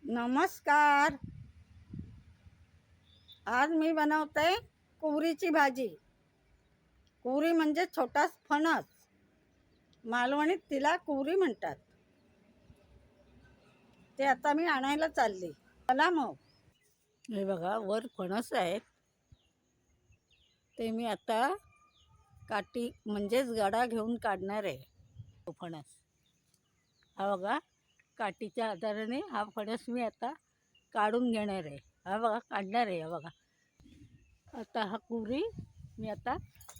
नमस्कार. आज मी बनवते कुवरीची भाजी. कुवरी म्हणजे छोटा फणस. मालवणीत तिला कुवरी म्हणतात. ते आता मी आणायला चालली. चला मग. हे बघा, वर फणस आहेत. ते मी आता काठी म्हणजेच गडा घेऊन काढणार आहे. तो फणस हा बघा, काठीच्या आधाराने हा फणस मी आता काढून घेणार आहे. हा बघा, काढणार आहे. हा बघा, आता हा कुवरी मी आता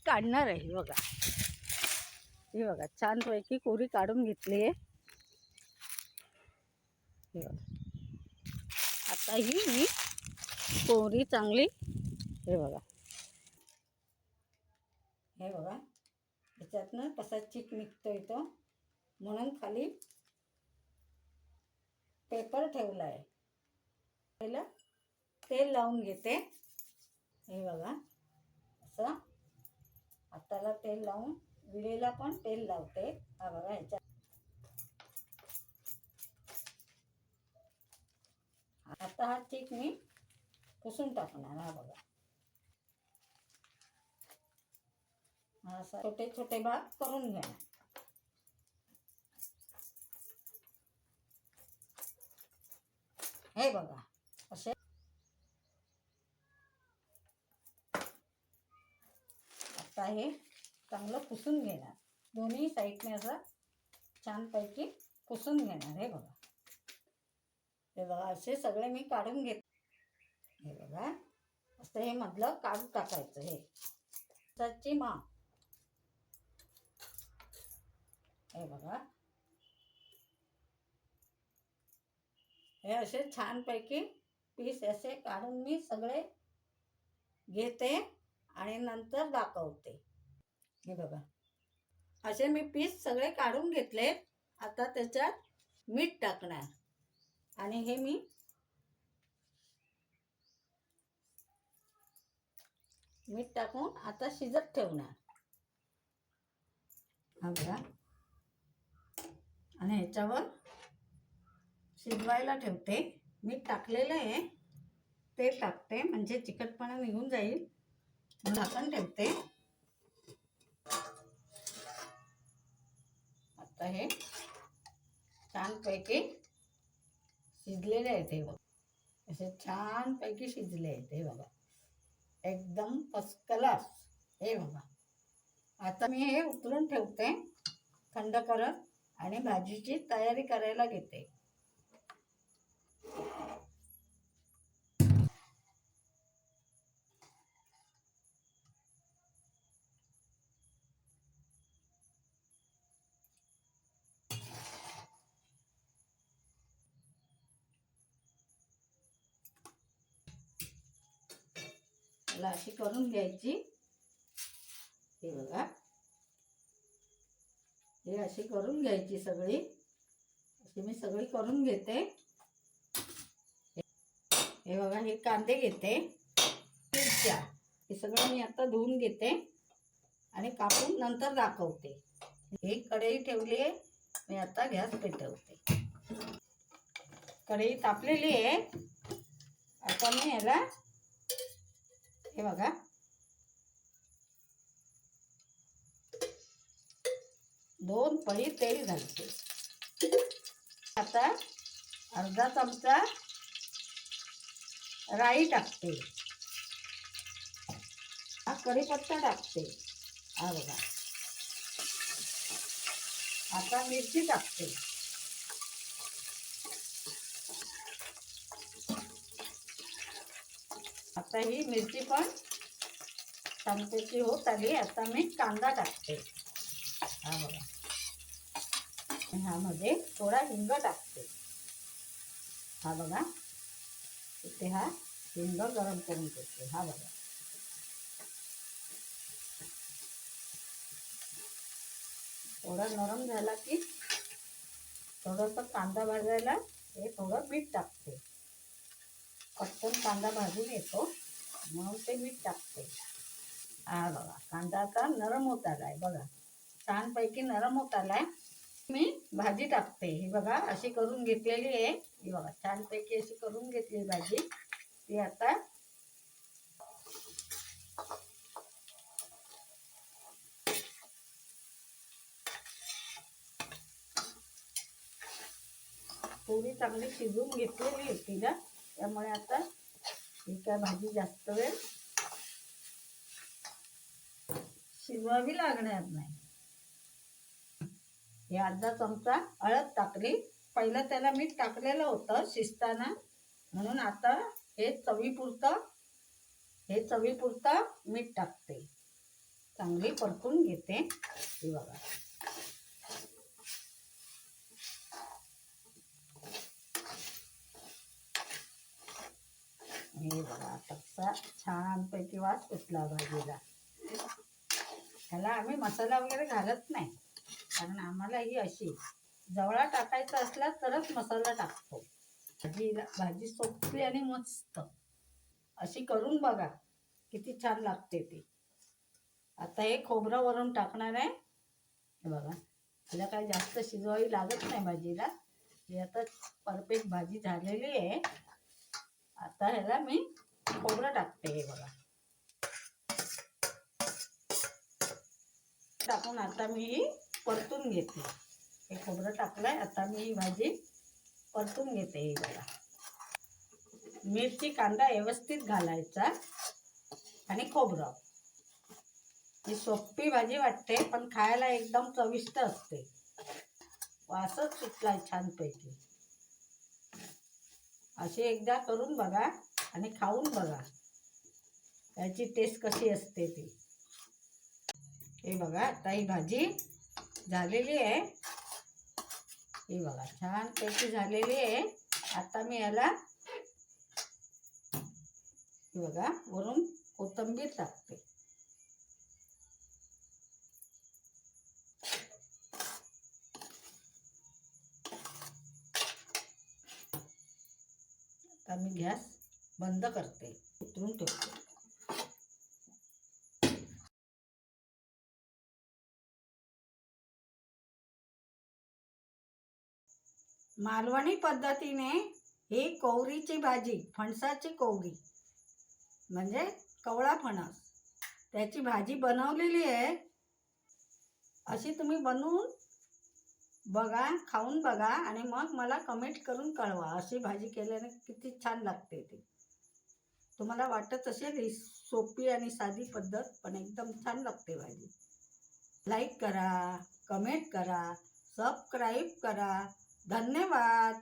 काढणार आहे. बघा, हे बघा, छानपैकी कुवरी काढून घेतली आहे. हे बघा, आता ही मी कुवरी चांगली, हे बघा, हे बघा, ह्याच्यातनं कसा चीक निघतो येतो, म्हणून खाली पेपर ठेवला आहे. पहिलं तेल लावून घेते. हे बघा, असं हाताला तेल लावून विळेला पण तेल लावते. हा बघा, ह्याच्यात आता हा चीक मी पुसून टाकणार. हा बघा, हा असा छोटे छोटे भाग करून घेणार. हे बघा, असे आता हे चांगलं पुसून घेणार. दोन्ही साईडने असं छानपैकी पुसून घेणार. हे बघा, हे बघा, असे सगळे मी काढून घेत. हे बघा, असं हे मधलं काढून टाकायचं. हे सच्ची मा, हे बघा, हे असे छानपैकी पीस असे काढून मी सगळे घेते आणि नंतर दाखवते. हे बघा, असे मी पीस सगळे काढून घेतले. आता त्याच्यात मीठ टाकणार आणि हे मी मीठ टाकून आता शिजत ठेवणार. हा बघा, आणि ह्याच्यावर शिजवायला ठेवते. मीठ टाकलेलं आहे ते टाकते, म्हणजे चिकटपणा निघून जाईल. झाकण ठेवते. आता हे छानपैकी शिजलेले आहेत. हे बघा, असे छानपैकी शिजले आहेत. हे बघा, एकदम फर्स्ट क्लास. हे बघा, आता मी हे उतरून ठेवते थंड करत आणि भाजीची तयारी करायला घेते. मला अशी करून घ्यायची. हे बघा, हे अशी करून घ्यायची सगळी. अशी मी सगळी करून घेते. हे बघा, हे कांदे घेते, मिरच्या, हे सगळं मी आता धुवून घेते आणि कापून नंतर दाखवते. ही कढई ठेवली आहे मी. आता गॅस पेटवते. कढई तापलेली आहे. आता मी ह्याला, हे बघा, दोन पळी तेल घालते. आता अर्धा चमचा राई टाकते. हा कढीपत्ता टाकते. हा बघा, आता मिरची टाकते. आता ही मिरची पण छानपैकी होत आली. आता मी कांदा टाकते. हा बघा, ह्यामध्ये थोडा हिंग टाकते. हा बघा, इथे हा हिंग गरम करून घेते. हा बघा, थोडा नरम झाला की थोडंसं कांदा भाजायला हे थोडं मीठ टाकते. पटकन कांदा भाजून येतो म्हणून ते मीठ टाकते. हा बघा, कांदा आता नरम होत आलाय. बघा, छानपैकी नरम होत आलाय. मी भाजी टाकते. ही बघा अशी करून घेतलेली आहे. ही बघा छानपैकी अशी करून घेतली भाजी. ती आता थोडी चांगली शिजवून घेतलेली आहे तिला, त्यामुळे आता ही काय भाजी जास्त वेळ शिजवावी लागणार नाही. हे अर्धा चमचा हळद टाकली. पहिलं त्याला मीठ टाकलेलं होतं शिजताना, म्हणून आता हे चवीपुरतं मीठ टाकते. चांगली परतून घेते. हे बघा हे बघा आता कसा छानपैकी वास सुटला भाजीला. ह्याला आम्ही मसाला वगैरे घालत नाही, कारण आम्हाला ही अशी जवळा टाकायचा असला तरच मसाला टाकतो. भाजी सोपी आणि मस्त अशी करून बघा, किती छान लागते ती. आता हे खोबरं वरून टाकणार आहे. हे बघा तिला काही जास्त शिजवावी लागत नाही भाजीला. ही आता परफेक्ट भाजी झालेली आहे. आता ह्याला मी खोबरं टाकते. हे बघा टाकून आता मी ही परतून घेते. हे खोबरं टाकलंय, आता मी ही भाजी परतून घेते. हे बघा मिरची कांदा व्यवस्थित घालायचा आणि खोबरं. ही सोपी भाजी वाटते, पण खायला एकदम चविष्ट असते. वासच सुटलाय छानपैकी. अशी एकदा करून बघा आणि खाऊन बघा त्याची टेस्ट कशी असते ती. हे बघा आता ही भाजी झालेली आहे. हे बघा छानपैकी झालेली आहे. आता मी याला हे बघा वरून कोथिंबीर टाकते. आता मी गॅस बंद करते, उतरून ठेवते. मालवणी पद्धतीने ही कोवरीची भाजी, फणसाची कोवरी म्हणजे कवळा फणस, त्याची भाजी बनवलेली आहे. अशी तुम्ही बनवून बघा, खाऊन बघा आणि मग मला कमेंट करून कळवा. अशी भाजी केल्याने किती छान लागते ती. तुम्हाला वाटत असेल ही सोपी आणि साधी पद्धत, पण एकदम छान लागते भाजी. लाईक करा, कमेंट करा, सबस्क्राईब करा. धन्यवाद.